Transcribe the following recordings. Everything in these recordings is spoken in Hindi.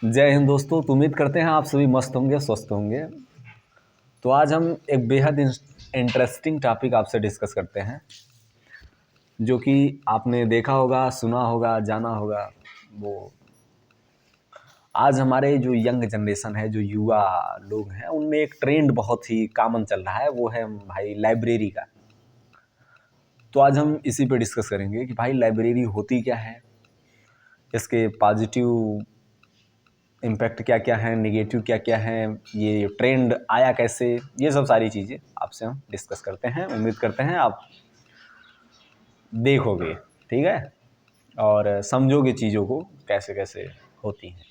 जय हिंद दोस्तों। तो उम्मीद करते हैं आप सभी मस्त होंगे, स्वस्थ होंगे। तो आज हम एक बेहद इंटरेस्टिंग टॉपिक आपसे डिस्कस करते हैं, जो कि आपने देखा होगा, सुना होगा, जाना होगा। वो आज हमारे जो यंग जनरेशन है, जो युवा लोग हैं, उनमें एक ट्रेंड बहुत ही कॉमन चल रहा है, वो है भाई लाइब्रेरी का। तो आज हम इसी पे डिस्कस करेंगे कि भाई लाइब्रेरी होती क्या है, इसके पॉजिटिव इम्पैक्ट क्या क्या है, नेगेटिव क्या क्या है, ये ट्रेंड आया कैसे, ये सब सारी चीज़ें आपसे हम डिस्कस करते हैं। उम्मीद करते हैं आप देखोगे, ठीक है, और समझोगे चीज़ों को कैसे कैसे होती हैं।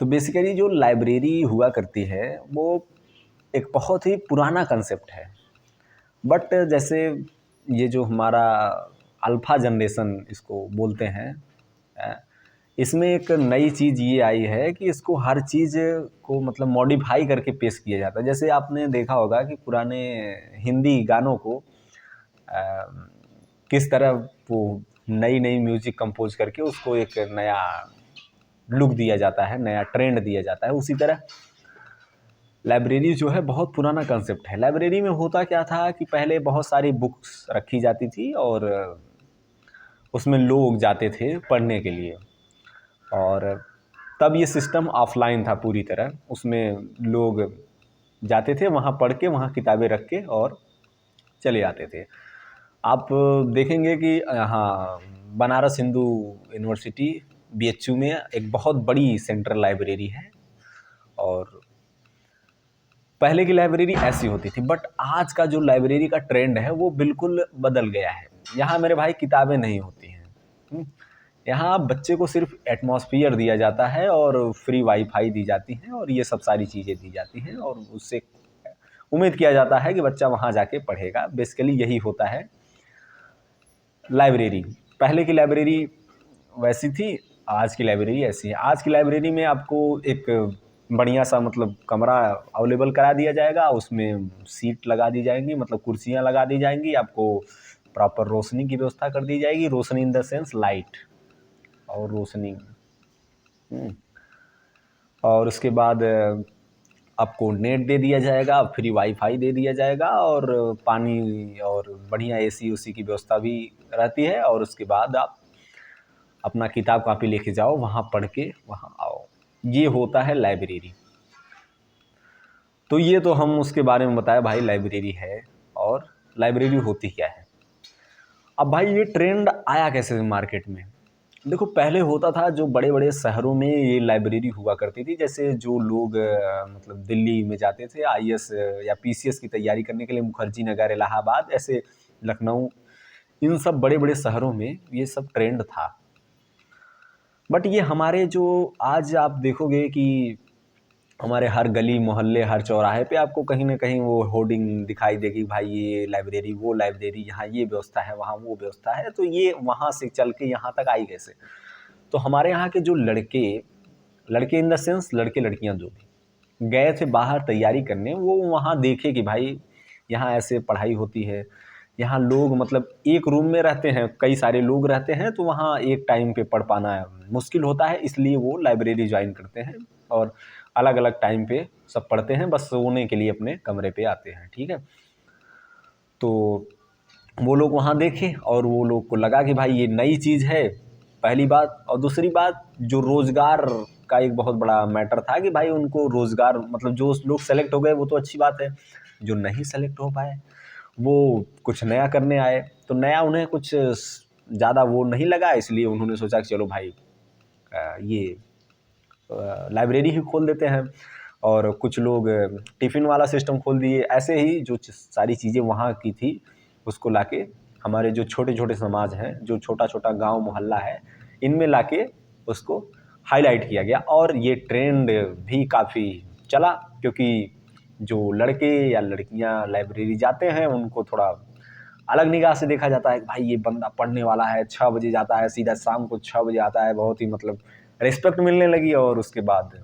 तो बेसिकली जो लाइब्रेरी हुआ करती है वो एक बहुत ही पुराना कंसेप्ट है। बट जैसे ये जो हमारा अल्फ़ा जनरेशन इसको बोलते हैं, इसमें एक नई चीज़ ये आई है कि इसको हर चीज़ को मतलब मॉडिफाई करके पेश किया जाता है। जैसे आपने देखा होगा कि पुराने हिंदी गानों को किस तरह वो नई नई म्यूज़िक कंपोज करके उसको एक नया लुक दिया जाता है, नया ट्रेंड दिया जाता है। उसी तरह लाइब्रेरी जो है बहुत पुराना कंसेप्ट है। लाइब्रेरी में होता क्या था कि पहले बहुत सारी बुक्स रखी जाती थी और उसमें लोग जाते थे पढ़ने के लिए। और तब ये सिस्टम ऑफलाइन था पूरी तरह। उसमें लोग जाते थे, वहाँ पढ़ के, वहाँ किताबें रख के और चले आते थे। आप देखेंगे कि यहाँ बनारस हिंदू यूनिवर्सिटी बीएचयू में एक बहुत बड़ी सेंट्रल लाइब्रेरी है। और पहले की लाइब्रेरी ऐसी होती थी, बट आज का जो लाइब्रेरी का ट्रेंड है वो बिल्कुल बदल गया है। यहाँ मेरे भाई किताबें नहीं होती हैं। यहाँ बच्चे को सिर्फ एटमॉस्फियर दिया जाता है और फ्री वाईफाई दी जाती है और ये सब सारी चीज़ें दी जाती हैं, और उससे उम्मीद किया जाता है कि बच्चा वहाँ जाके पढ़ेगा। बेसिकली यही होता है लाइब्रेरी। पहले की लाइब्रेरी वैसी थी, आज की लाइब्रेरी ऐसी है। आज की लाइब्रेरी में आपको एक बढ़िया सा मतलब कमरा अवेलेबल करा दिया जाएगा, उसमें सीट लगा दी जाएंगी, मतलब कुर्सियाँ लगा दी जाएंगी, आपको प्रॉपर रोशनी की व्यवस्था कर दी जाएगी। रोशनी इन द सेंस लाइट और रोशनी। और उसके बाद आपको नेट दे दिया जाएगा, फ्री वाईफाई दे दिया जाएगा, और पानी और बढ़िया एसी उसी की व्यवस्था भी रहती है। और उसके बाद आप अपना किताब कापी लेके जाओ, वहाँ पढ़ के वहाँ आओ। ये होता है लाइब्रेरी। तो ये तो हम उसके बारे में बताया भाई लाइब्रेरी है और लाइब्रेरी होती क्या है। अब भाई ये ट्रेंड आया कैसे मार्केट में। देखो, पहले होता था जो बड़े बड़े शहरों में ये लाइब्रेरी हुआ करती थी। जैसे जो लोग मतलब दिल्ली में जाते थे आईएएस या पीसीएस की तैयारी करने के लिए, मुखर्जी नगर, इलाहाबाद, ऐसे लखनऊ, इन सब बड़े बड़े शहरों में ये सब ट्रेंड था। बट ये हमारे जो आज आप देखोगे कि हमारे हर गली मोहल्ले, हर चौराहे पे आपको कहीं ना कहीं वो होर्डिंग दिखाई देगी, भाई ये लाइब्रेरी, वो लाइब्रेरी, यहाँ ये व्यवस्था है, वहाँ वो व्यवस्था है। तो ये वहाँ से चल के यहाँ तक आई कैसे। तो हमारे यहाँ के जो लड़के लड़के इन द सेंस लड़के लड़कियाँ जो भी गए थे बाहर तैयारी करने, वो वहाँ देखे कि भाई यहाँ ऐसे पढ़ाई होती है। यहाँ लोग मतलब एक रूम में रहते हैं, कई सारे लोग रहते हैं, तो वहाँ एक टाइम पे पढ़ पाना मुश्किल होता है, इसलिए वो लाइब्रेरी ज्वाइन करते हैं और अलग अलग टाइम पे सब पढ़ते हैं, बस सोने के लिए अपने कमरे पे आते हैं, ठीक है। तो वो लोग वहाँ देखे और वो लोग को लगा कि भाई ये नई चीज़ है, पहली बात। और दूसरी बात, जो रोज़गार का एक बहुत बड़ा मैटर था कि भाई उनको रोज़गार, मतलब जो लोग सेलेक्ट हो गए वो तो अच्छी बात है, जो नहीं सेलेक्ट हो पाए वो कुछ नया करने आए। तो नया उन्हें कुछ ज़्यादा वो नहीं लगा, इसलिए उन्होंने सोचा कि चलो भाई ये लाइब्रेरी ही खोल देते हैं। और कुछ लोग टिफ़िन वाला सिस्टम खोल दिए। ऐसे ही जो सारी चीज़ें वहाँ की थी उसको लाके हमारे जो छोटे छोटे समाज हैं, जो छोटा छोटा गांव मोहल्ला है, इनमें लाके उसको हाईलाइट किया गया। और ये ट्रेंड भी काफ़ी चला, क्योंकि जो लड़के या लड़कियां लाइब्रेरी जाते हैं उनको थोड़ा अलग निगाह से देखा जाता है कि भाई ये बंदा पढ़ने वाला है, 6 बजे जाता है, सीधा शाम को 6 बजे आता है। बहुत ही मतलब रिस्पेक्ट मिलने लगी और उसके बाद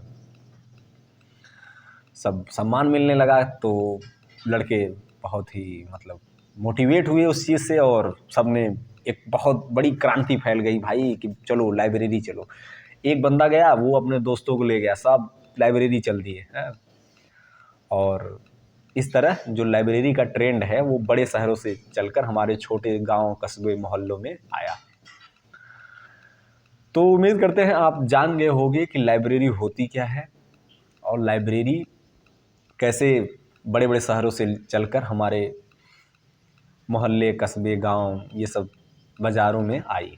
सब सम्मान मिलने लगा। तो लड़के बहुत ही मतलब मोटिवेट हुए उस चीज़ से, और सब ने एक बहुत बड़ी क्रांति फैल गई भाई कि चलो लाइब्रेरी चलो। एक बंदा गया, वो अपने दोस्तों को ले गया, सब लाइब्रेरी चल दी है। और इस तरह जो लाइब्रेरी का ट्रेंड है वो बड़े शहरों से चलकर हमारे छोटे गांव, कस्बे, मोहल्लों में आया। तो उम्मीद करते हैं आप जान गए होंगे कि लाइब्रेरी होती क्या है और लाइब्रेरी कैसे बड़े बड़े शहरों से चलकर हमारे मोहल्ले, कस्बे, गांव, ये सब बाज़ारों में आई।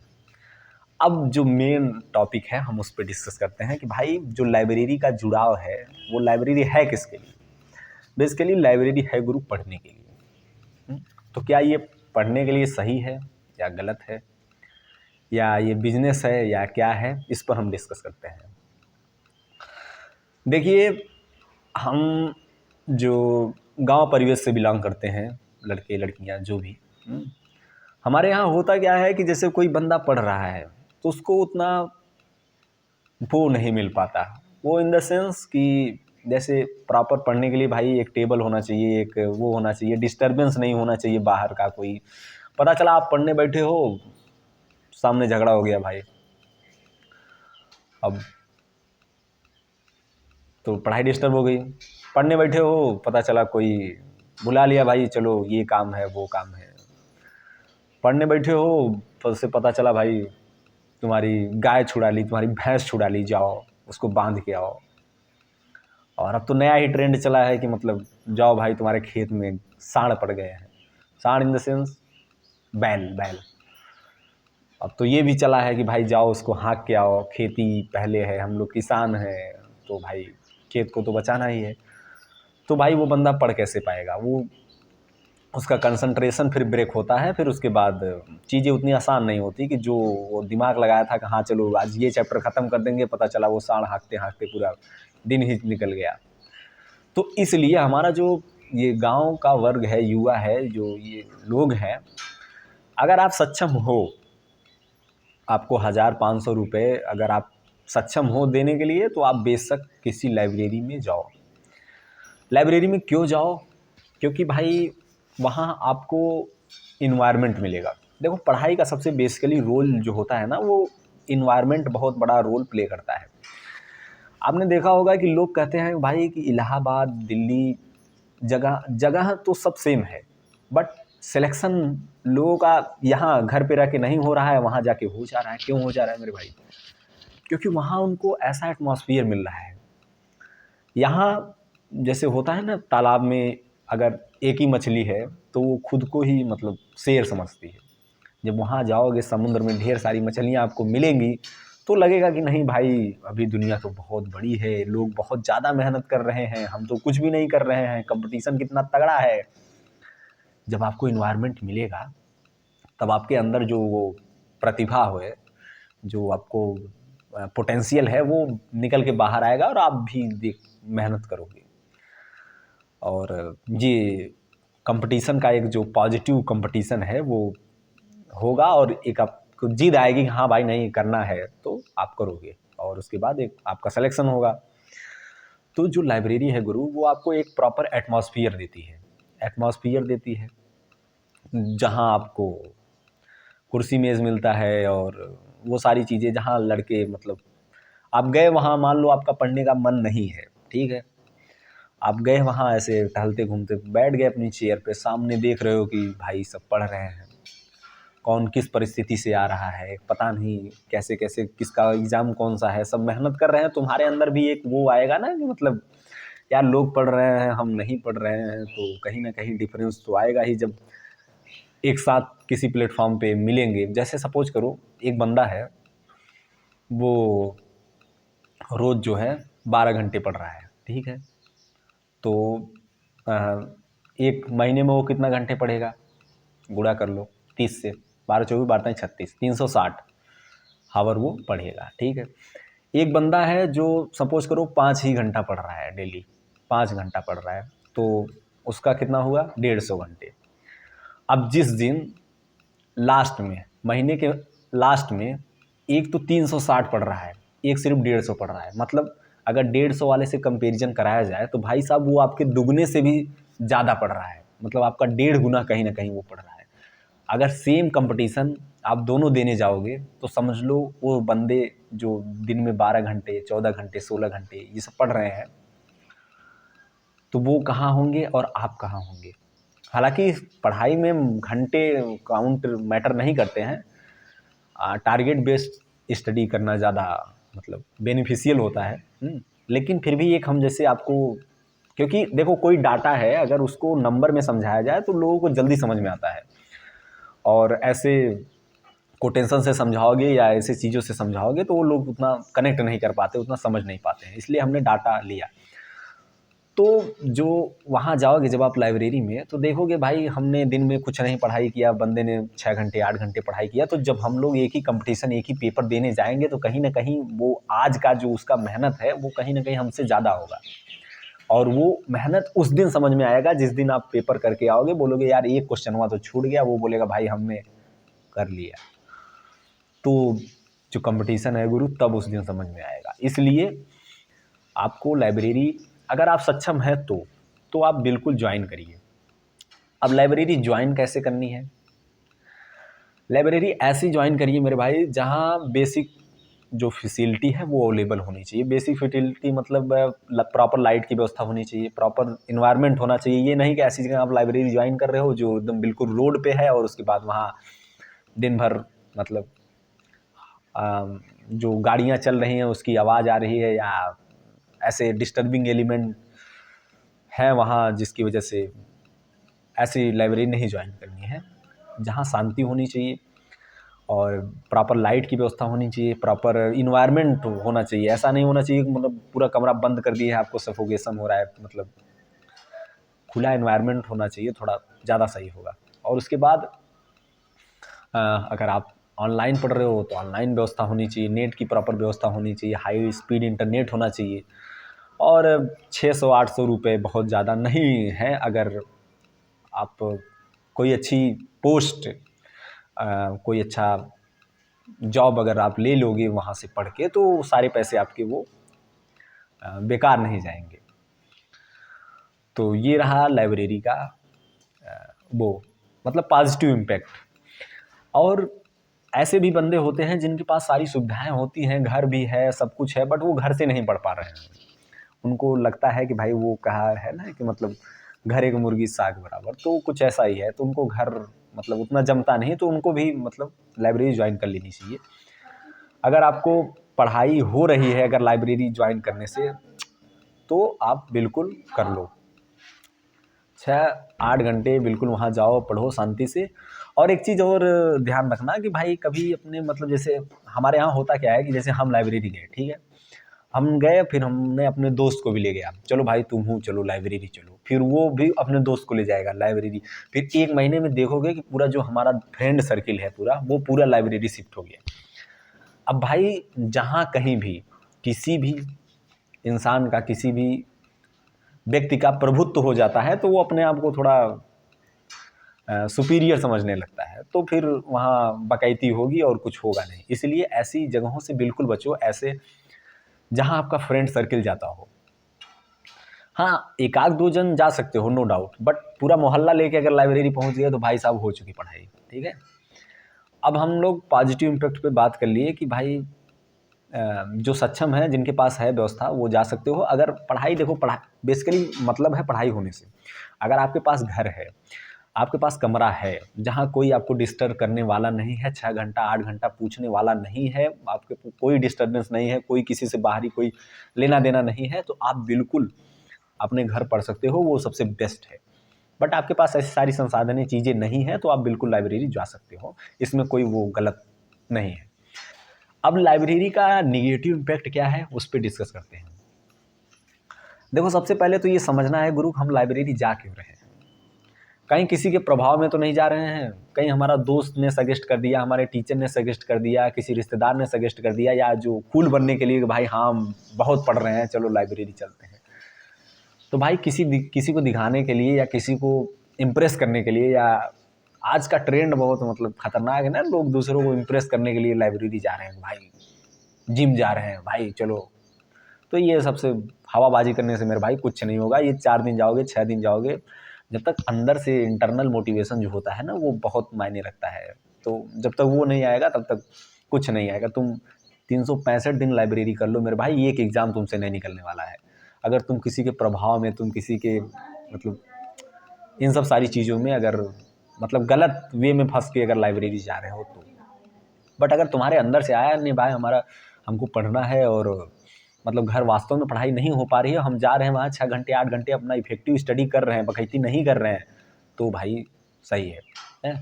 अब जो मेन टॉपिक है हम उस पर डिस्कस करते हैं कि भाई जो लाइब्रेरी का जुड़ाव है वो लाइब्रेरी है किसके लिए। बेसिकली लाइब्रेरी है गुरु पढ़ने के लिए। तो क्या ये पढ़ने के लिए सही है या गलत है, या ये बिजनेस है या क्या है, इस पर हम डिस्कस करते हैं। देखिए, हम जो गांव परिवेश से बिलोंग करते हैं, लड़के लड़कियां जो भी, हमारे यहाँ होता क्या है कि जैसे कोई बंदा पढ़ रहा है तो उसको उतना वो नहीं मिल पाता। वो इन द सेंस कि जैसे प्रॉपर पढ़ने के लिए भाई एक टेबल होना चाहिए, एक वो होना चाहिए, डिस्टरबेंस नहीं होना चाहिए बाहर का कोई। पता चला आप पढ़ने बैठे हो, सामने झगड़ा हो गया भाई, अब तो पढ़ाई डिस्टर्ब हो गई। पढ़ने बैठे हो, पता चला कोई बुला लिया, भाई चलो ये काम है वो काम है। पढ़ने बैठे हो तो उससे पता चला भाई तुम्हारी गाय छुड़ा ली, तुम्हारी भैंस छुड़ा ली, जाओ उसको बांध के आओ। और अब तो नया ही ट्रेंड चला है कि मतलब जाओ भाई तुम्हारे खेत में सांड पड़ गए हैं। सांड इन द सेंस बैल बैल। अब तो ये भी चला है कि भाई जाओ उसको हाँक के आओ, खेती पहले है, हम लोग किसान हैं तो भाई खेत को तो बचाना ही है। तो भाई वो बंदा पढ़ कैसे पाएगा, वो उसका कंसंट्रेशन फिर ब्रेक होता है। फिर उसके बाद चीज़ें उतनी आसान नहीं होती कि जो वो दिमाग लगाया था कि हाँ चलो आज ये चैप्टर ख़त्म कर देंगे, पता चला वो सांड हाँकते हाँकते पूरा दिन ही निकल गया। तो इसलिए हमारा जो ये गांव का वर्ग है, युवा है, जो ये लोग हैं, अगर आप सक्षम हो, आपको 1,000-500 रुपये अगर आप सक्षम हो देने के लिए, तो आप बेशक किसी लाइब्रेरी में जाओ। लाइब्रेरी में क्यों जाओ? क्योंकि भाई वहाँ आपको इन्वायरमेंट मिलेगा। देखो, पढ़ाई का सबसे बेसिकली रोल जो होता है ना, वो इन्वायरमेंट बहुत बड़ा रोल प्ले करता है। आपने देखा होगा कि लोग कहते हैं भाई कि इलाहाबाद, दिल्ली, जगह जगह तो सब सेम है, बट सिलेक्शन लोगों का यहाँ घर पे रह के नहीं हो रहा है, वहाँ जाके हो जा रहा है। क्यों हो जा रहा है मेरे भाई? क्योंकि वहाँ उनको ऐसा एटमॉस्फेयर मिल रहा है। यहाँ जैसे होता है ना, तालाब में अगर एक ही मछली है तो वो खुद को ही मतलब शेर समझती है। जब वहाँ जाओगे समुद्र में ढेर सारी मछलियाँ आपको मिलेंगी तो लगेगा कि नहीं भाई, अभी दुनिया तो बहुत बड़ी है, लोग बहुत ज़्यादा मेहनत कर रहे हैं, हम तो कुछ भी नहीं कर रहे हैं, कंपटीशन कितना तगड़ा है। जब आपको इन्वायरमेंट मिलेगा तब आपके अंदर जो वो प्रतिभा है, जो आपको पोटेंशियल है, वो निकल के बाहर आएगा और आप भी मेहनत करोगे। और ये कंपटीशन का एक जो पॉजिटिव कंपटीशन है वो होगा, और एक आपको जिद आएगी कि हाँ भाई नहीं करना है, तो आप करोगे और उसके बाद एक आपका सिलेक्शन होगा। तो जो लाइब्रेरी है गुरु, वो आपको एक प्रॉपर एटमॉस्फेयर देती है जहाँ आपको कुर्सी मेज़ मिलता है और वो सारी चीज़ें, जहाँ लड़के मतलब आप गए वहाँ, मान लो आपका पढ़ने का मन नहीं है, ठीक है, आप गए वहाँ ऐसे टहलते घूमते बैठ गए अपनी चेयर पे, सामने देख रहे हो कि भाई सब पढ़ रहे हैं, कौन किस परिस्थिति से आ रहा है पता नहीं, कैसे कैसे किसका एग्ज़ाम कौन सा है, सब मेहनत कर रहे हैं। तुम्हारे अंदर भी एक वो आएगा ना कि मतलब यार लोग पढ़ रहे हैं, हम नहीं पढ़ रहे हैं, तो कहीं ना कहीं डिफरेंस तो आएगा ही जब एक साथ किसी प्लेटफॉर्म पे मिलेंगे। जैसे सपोज करो एक बंदा है, वो रोज़ जो है 12 घंटे पढ़ रहा है, ठीक है, तो एक महीने में वो कितना घंटे पढ़ेगा, गुणा कर लो 30 से, 12 24 12 36, 360 हावर वो पढ़ेगा, ठीक है। एक बंदा है जो सपोज करो 5 ही घंटा पढ़ रहा है, डेली 5 घंटा पढ़ रहा है, तो उसका कितना हुआ, 150 घंटे। अब जिस दिन लास्ट में, महीने के लास्ट में, एक तो 360 पढ़ रहा है, एक सिर्फ 150 पढ़ रहा है, मतलब अगर 150 वाले से कंपैरिजन कराया जाए तो भाई साहब वो आपके दुगने से भी ज़्यादा पढ़ रहा है, मतलब आपका 1.5 गुना कहीं ना कहीं वो पढ़ रहा है। अगर सेम कंपटीशन आप दोनों देने जाओगे तो समझ लो वो बंदे जो दिन में 12 घंटे, 14 घंटे, 16 घंटे ये सब पढ़ रहे हैं, तो वो कहाँ होंगे और आप कहाँ होंगे। हालांकि पढ़ाई में घंटे काउंट मैटर नहीं करते हैं, टारगेट बेस्ड स्टडी करना ज़्यादा मतलब बेनिफिशियल होता है। लेकिन फिर भी एक हम जैसे आपको, क्योंकि देखो कोई डाटा है अगर उसको नंबर में समझाया जाए तो लोगों को जल्दी समझ में आता है, और ऐसे कोटेंशन से समझाओगे या ऐसे चीज़ों से समझाओगे तो वो लोग उतना कनेक्ट नहीं कर पाते, उतना समझ नहीं पाते हैं, इसलिए हमने डाटा लिया। तो जो वहाँ जाओगे जब आप लाइब्रेरी में, तो देखोगे भाई हमने दिन में कुछ नहीं पढ़ाई किया, बंदे ने 6 घंटे 8 घंटे पढ़ाई किया, तो जब हम लोग एक ही कंपटीशन एक ही पेपर देने जाएंगे तो कहीं ना कहीं वो आज का जो उसका मेहनत है वो कहीं ना कहीं हमसे ज़्यादा होगा, और वो मेहनत उस दिन समझ में आएगा जिस दिन आप पेपर करके आओगे, बोलोगे यार एक क्वेश्चन हुआ तो छूट गया, वो बोलेगा भाई हमने कर लिया। तो जो कंपटीशन है गुरु तब उस दिन समझ में आएगा। इसलिए आपको लाइब्रेरी अगर आप सक्षम हैं तो आप बिल्कुल ज्वाइन करिए। अब लाइब्रेरी ज्वाइन कैसे करनी है? लाइब्रेरी ऐसी ज्वाइन करिए मेरे भाई जहाँ बेसिक जो फैसिलिटी है वो अवेलेबल होनी चाहिए। बेसिक फैसिलिटी मतलब प्रॉपर लाइट की व्यवस्था होनी चाहिए, प्रॉपर इन्वायरमेंट होना चाहिए। ये नहीं कि ऐसी जगह आप लाइब्रेरी ज्वाइन कर रहे हो जो एकदम बिल्कुल रोड पे है और उसके बाद वहाँ दिन भर मतलब जो गाड़ियाँ चल रही हैं उसकी आवाज़ आ रही है, या ऐसे डिस्टर्बिंग एलिमेंट है वहाँ, जिसकी वजह से ऐसी लाइब्रेरी नहीं ज्वाइन करनी है। जहाँ शांति होनी चाहिए और प्रॉपर लाइट की व्यवस्था होनी चाहिए, प्रॉपर इन्वायरमेंट होना चाहिए। ऐसा नहीं होना चाहिए कि मतलब पूरा कमरा बंद कर दिया है, आपको सफोकेशन हो रहा है, मतलब खुला इन्वायरमेंट होना चाहिए, थोड़ा ज़्यादा सही होगा। और उसके बाद अगर आप ऑनलाइन पढ़ रहे हो तो ऑनलाइन व्यवस्था होनी चाहिए, नेट की प्रॉपर व्यवस्था होनी चाहिए, हाई स्पीड इंटरनेट होना चाहिए। और 600-800 रुपये बहुत ज़्यादा नहीं है। अगर आप कोई अच्छी पोस्ट कोई अच्छा जॉब अगर आप ले लोगे वहाँ से पढ़ के, तो सारे पैसे आपके वो बेकार नहीं जाएंगे। तो ये रहा लाइब्रेरी का वो मतलब पॉजिटिव इम्पैक्ट। और ऐसे भी बंदे होते हैं जिनके पास सारी सुविधाएं होती हैं, घर भी है, सब कुछ है, बट वो घर से नहीं पढ़ पा रहे हैं। उनको लगता है कि भाई वो कहा है ना कि मतलब घर एक मुर्गी साग बराबर, तो कुछ ऐसा ही है। तो उनको घर मतलब उतना जमता नहीं, तो उनको भी मतलब लाइब्रेरी ज्वाइन कर लेनी चाहिए। अगर आपको पढ़ाई हो रही है अगर लाइब्रेरी ज्वाइन करने से, तो आप बिल्कुल कर लो। 6-8 घंटे बिल्कुल वहाँ जाओ, पढ़ो शांति से। और एक चीज़ और ध्यान रखना कि भाई कभी अपने मतलब जैसे हमारे यहाँ होता क्या है कि जैसे हम लाइब्रेरी गए, ठीक है, हम गए, फिर हमने अपने दोस्त को भी ले गया, चलो भाई तुम हो चलो लाइब्रेरी चलो, फिर वो भी अपने दोस्त को ले जाएगा लाइब्रेरी। फिर 1 महीने में देखोगे कि पूरा जो हमारा फ्रेंड सर्किल है वो पूरा लाइब्रेरी शिफ्ट हो गया। अब भाई जहाँ कहीं भी किसी भी इंसान का, किसी भी व्यक्ति का प्रभुत्व हो जाता है तो वो अपने आप को थोड़ा सुपीरियर समझने लगता है, तो फिर वहाँ बकैती होगी और कुछ होगा नहीं। इसलिए ऐसी जगहों से बिल्कुल बचो, ऐसे जहाँ आपका फ्रेंड सर्किल जाता हो। हाँ, 1-2 जन जा सकते हो नो डाउट, बट पूरा मोहल्ला लेके अगर लाइब्रेरी पहुँच गए तो भाई साहब हो चुकी पढ़ाई, ठीक है। अब हम लोग पॉजिटिव इम्पैक्ट पे बात कर लिए कि भाई जो सक्षम है, जिनके पास है व्यवस्था, वो जा सकते हो। अगर पढ़ाई देखो, पढ़ाई बेसिकली मतलब है पढ़ाई होने से। अगर आपके पास घर है, आपके पास कमरा है जहाँ कोई आपको डिस्टर्ब करने वाला नहीं है, 6 घंटा 8 घंटा पूछने वाला नहीं है, आपके कोई डिस्टर्बेंस नहीं है, कोई किसी से बाहरी कोई लेना देना नहीं है, तो आप बिल्कुल अपने घर पढ़ सकते हो, वो सबसे बेस्ट है। बट आपके पास ऐसी सारी संसाधनें चीज़ें नहीं हैं तो आप बिल्कुल लाइब्रेरी जा सकते हो, इसमें कोई वो गलत नहीं है। अब लाइब्रेरी का निगेटिव इम्पैक्ट क्या है उस पर डिस्कस करते हैं। देखो सबसे पहले तो ये समझना है गुरु, हम लाइब्रेरी जा क्यों रहे हैं। कहीं किसी के प्रभाव में तो नहीं जा रहे हैं, कहीं हमारा दोस्त ने सजेस्ट कर दिया, हमारे टीचर ने सजेस्ट कर दिया, किसी रिश्तेदार ने सजेस्ट कर दिया, या जो कूल बनने के लिए कि भाई हाँ बहुत पढ़ रहे हैं चलो लाइब्रेरी चलते हैं। तो भाई किसी को दिखाने के लिए या किसी को इम्प्रेस करने के लिए, या आज का ट्रेंड बहुत मतलब खतरनाक है ना, लोग दूसरों को इम्प्रेस करने के लिए लाइब्रेरी जा रहे हैं, भाई जिम जा रहे हैं भाई चलो। तो ये सबसे हवाबाजी करने से मेरे भाई कुछ नहीं होगा। ये 4 दिन जाओगे, 6 दिन जाओगे, जब तक अंदर से इंटरनल मोटिवेशन जो होता है ना वो बहुत मायने रखता है। तो जब तक वो नहीं आएगा तब तक कुछ नहीं आएगा। तुम 365 दिन लाइब्रेरी कर लो मेरे भाई, एक एग्ज़ाम तुमसे नहीं निकलने वाला है। अगर तुम किसी के प्रभाव में, तुम किसी के मतलब इन सब सारी चीज़ों में अगर मतलब गलत वे में फंस के अगर लाइब्रेरी जा रहे हो तो। बट अगर तुम्हारे अंदर से आया नहीं भाई हमारा हमको पढ़ना है और मतलब घर वास्तव में पढ़ाई नहीं हो पा रही है, हम जा रहे हैं वहाँ 6 घंटे 8 घंटे अपना इफेक्टिव स्टडी कर रहे हैं, बकैती नहीं कर रहे हैं, तो भाई सही है।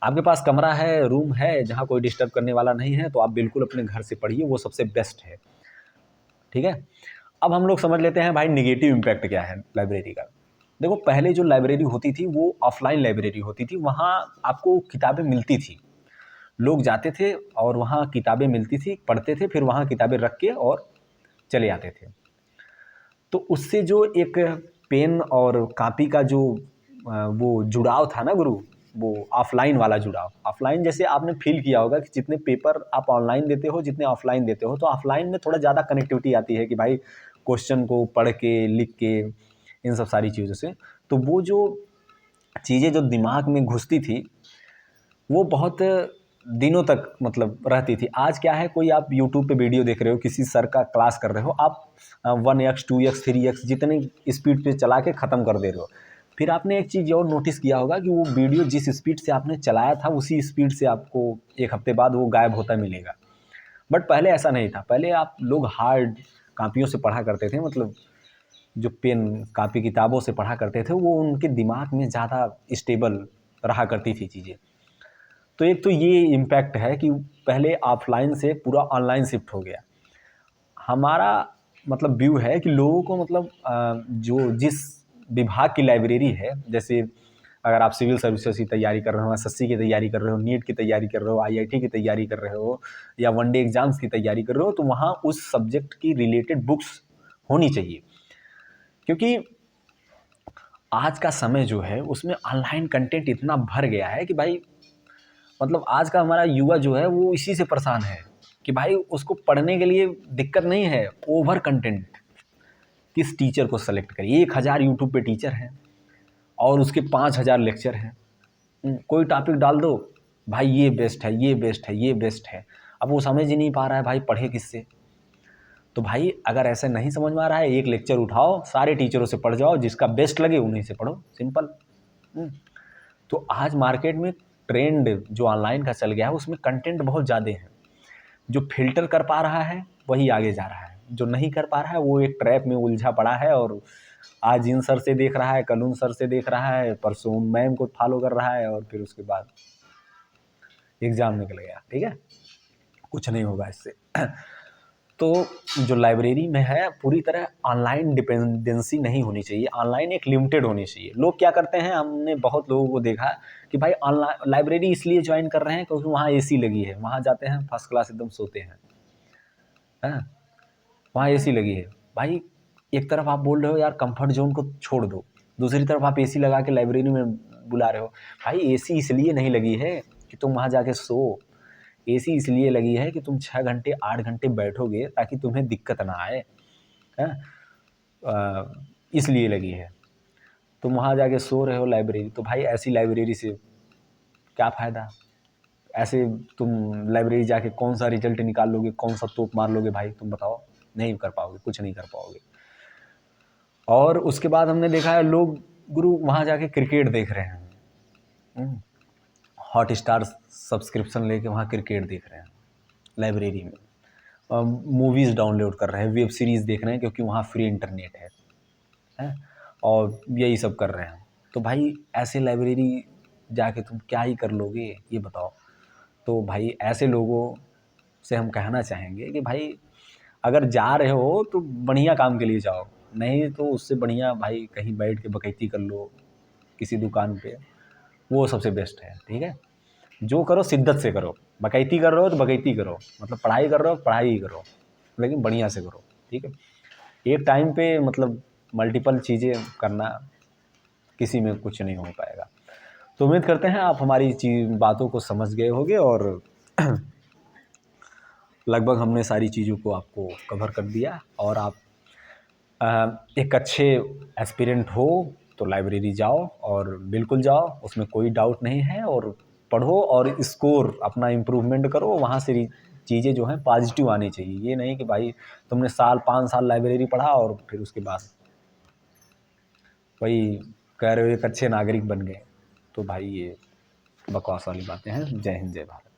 आपके पास कमरा है, रूम है जहाँ कोई डिस्टर्ब करने वाला नहीं है, तो आप बिल्कुल अपने घर से पढ़िए, वो सबसे बेस्ट है। ठीक है, अब हम लोग समझ लेते हैं भाई निगेटिव इम्पैक्ट क्या है लाइब्रेरी का। देखो पहले जो लाइब्रेरी होती थी वो ऑफलाइन लाइब्रेरी होती थी, वहाँ आपको किताबें मिलती थी, लोग जाते थे और वहाँ किताबें मिलती थी, पढ़ते थे, फिर वहाँ किताबें रख के और चले आते थे। तो उससे जो एक पेन और कापी का जो वो जुड़ाव था ना गुरु, वो ऑफलाइन वाला जुड़ाव, ऑफलाइन जैसे आपने फील किया होगा कि जितने पेपर आप ऑनलाइन देते हो, जितने ऑफलाइन देते हो, तो ऑफलाइन में थोड़ा ज़्यादा कनेक्टिविटी आती है कि भाई क्वेश्चन को पढ़ के, लिख के, इन सब सारी चीज़ों से, तो वो जो चीज़ें जो दिमाग में घुसती थी वो बहुत दिनों तक मतलब रहती थी। आज क्या है, कोई आप यूट्यूब पे वीडियो देख रहे हो, किसी सर का क्लास कर रहे हो, आप 1x 2x 3x जितने स्पीड पे चला के ख़त्म कर दे रहे हो। फिर आपने एक चीज़ और नोटिस किया होगा कि वो वीडियो जिस स्पीड से आपने चलाया था उसी स्पीड से आपको एक हफ्ते बाद वो गायब होता मिलेगा। बट पहले ऐसा नहीं था, पहले आप लोग हार्ड कापियों से पढ़ा करते थे, मतलब जो पेन कापी किताबों से पढ़ा करते थे वो उनके दिमाग में ज़्यादा स्टेबल रहा करती थी चीज़ें। तो एक तो ये इम्पैक्ट है कि पहले ऑफलाइन से पूरा ऑनलाइन शिफ्ट हो गया। हमारा मतलब व्यू है कि लोगों को मतलब जो जिस विभाग की लाइब्रेरी है, जैसे अगर आप सिविल सर्विसेज की तैयारी कर रहे हो, एसएससी की तैयारी कर रहे हो, नीट की तैयारी कर रहे हो, आईआईटी की तैयारी कर रहे हो, या वनडे एग्जाम्स की तैयारी कर रहे हो, तो वहाँ उस सब्जेक्ट की रिलेटेड बुक्स होनी चाहिए। क्योंकि आज का समय जो है उसमें ऑनलाइन कंटेंट इतना भर गया है कि भाई मतलब आज का हमारा युवा जो है वो इसी से परेशान है कि भाई उसको पढ़ने के लिए दिक्कत नहीं है, ओवर कंटेंट। किस टीचर को सेलेक्ट करिए, 1000 यूट्यूब पे टीचर हैं और उसके 5000 लेक्चर हैं। कोई टॉपिक डाल दो, भाई ये बेस्ट है, ये बेस्ट है, ये बेस्ट है। अब वो समझ ही नहीं पा रहा है भाई पढ़े किससे। तो भाई अगर ऐसे नहीं समझ में आ रहा है, एक लेक्चर उठाओ, सारे टीचरों से पढ़ जाओ, जिसका बेस्ट लगे उन्हीं से पढ़ो, सिंपल। तो आज मार्केट में ट्रेंड जो ऑनलाइन का चल गया है उसमें कंटेंट बहुत ज़्यादा है। जो फ़िल्टर कर पा रहा है वही आगे जा रहा है, जो नहीं कर पा रहा है वो एक ट्रैप में उलझा पड़ा है और आज इन सर से देख रहा है, कल उन सर से देख रहा है, परसों उन मैम को फॉलो कर रहा है और फिर उसके बाद एग्ज़ाम निकल गया। ठीक है, कुछ नहीं होगा इससे। तो जो लाइब्रेरी में है पूरी तरह ऑनलाइन डिपेंडेंसी नहीं होनी चाहिए, ऑनलाइन एक लिमिटेड होनी चाहिए। लोग क्या करते हैं, हमने बहुत लोगों को देखा कि भाई ऑनलाइन लाइब्रेरी इसलिए ज्वाइन कर रहे हैं क्योंकि वहाँ एसी लगी है, वहाँ जाते हैं फर्स्ट क्लास एकदम सोते हैं, हाँ वहाँ एसी लगी है। भाई एक तरफ आप बोल रहे हो यार कंफर्ट जोन को छोड़ दो, दूसरी तरफ आप एसी लगा के लाइब्रेरी में बुला रहे हो। भाई एसी इसलिए नहीं लगी है कि तुम वहाँ जाके सो, एसी इसलिए लगी है कि तुम 6 घंटे 8 घंटे बैठोगे ताकि तुम्हें दिक्कत ना आए, इसलिए लगी है। तुम वहाँ जाके सो रहे हो लाइब्रेरी, तो भाई ऐसी लाइब्रेरी से क्या फ़ायदा। ऐसे तुम लाइब्रेरी जाके कौन सा रिजल्ट निकाल लोगे, कौन सा तोप मार लोगे भाई, तुम बताओ। नहीं कर पाओगे, कुछ नहीं कर पाओगे। और उसके बाद हमने देखा है लोग गुरु वहाँ जाके क्रिकेट देख रहे हैं, हॉट स्टार सब्सक्रिप्शन लेके वहाँ क्रिकेट देख रहे हैं लाइब्रेरी में, मूवीज़ डाउनलोड कर रहे हैं, वेब सीरीज़ देख रहे हैं क्योंकि वहाँ फ्री इंटरनेट है और यही सब कर रहे हैं। तो भाई ऐसे लाइब्रेरी जाके तुम क्या ही कर लोगे ये बताओ। तो भाई ऐसे लोगों से हम कहना चाहेंगे कि भाई अगर जा रहे हो तो बढ़िया काम के लिए जाओ, नहीं तो उससे बढ़िया भाई कहीं बैठ के बकैती कर लो किसी दुकान पे, वो सबसे बेस्ट है। ठीक है, जो करो शिद्दत से करो, बकैती कर रहे हो तो बकैती करो, मतलब पढ़ाई कर रहे हो पढ़ाई ही करो, लेकिन बढ़िया से करो। ठीक है, एक टाइम पे मतलब मल्टीपल चीज़ें करना किसी में कुछ नहीं हो पाएगा। तो उम्मीद करते हैं आप हमारी बातों को समझ गए होंगे और लगभग हमने सारी चीज़ों को आपको कवर कर दिया। और आप एक अच्छे एस्पिरेंट हो तो लाइब्रेरी जाओ और बिल्कुल जाओ, उसमें कोई डाउट नहीं है। और पढ़ो और स्कोर अपना इम्प्रूवमेंट करो, वहाँ से चीज़ें जो हैं पॉजिटिव आनी चाहिए। ये नहीं कि भाई तुमने 5 साल लाइब्रेरी पढ़ा और फिर उसके बाद वही कह रहे हो एक अच्छे नागरिक बन गए, तो भाई ये बकवास वाली बातें हैं। जय हिंद, जय भारत।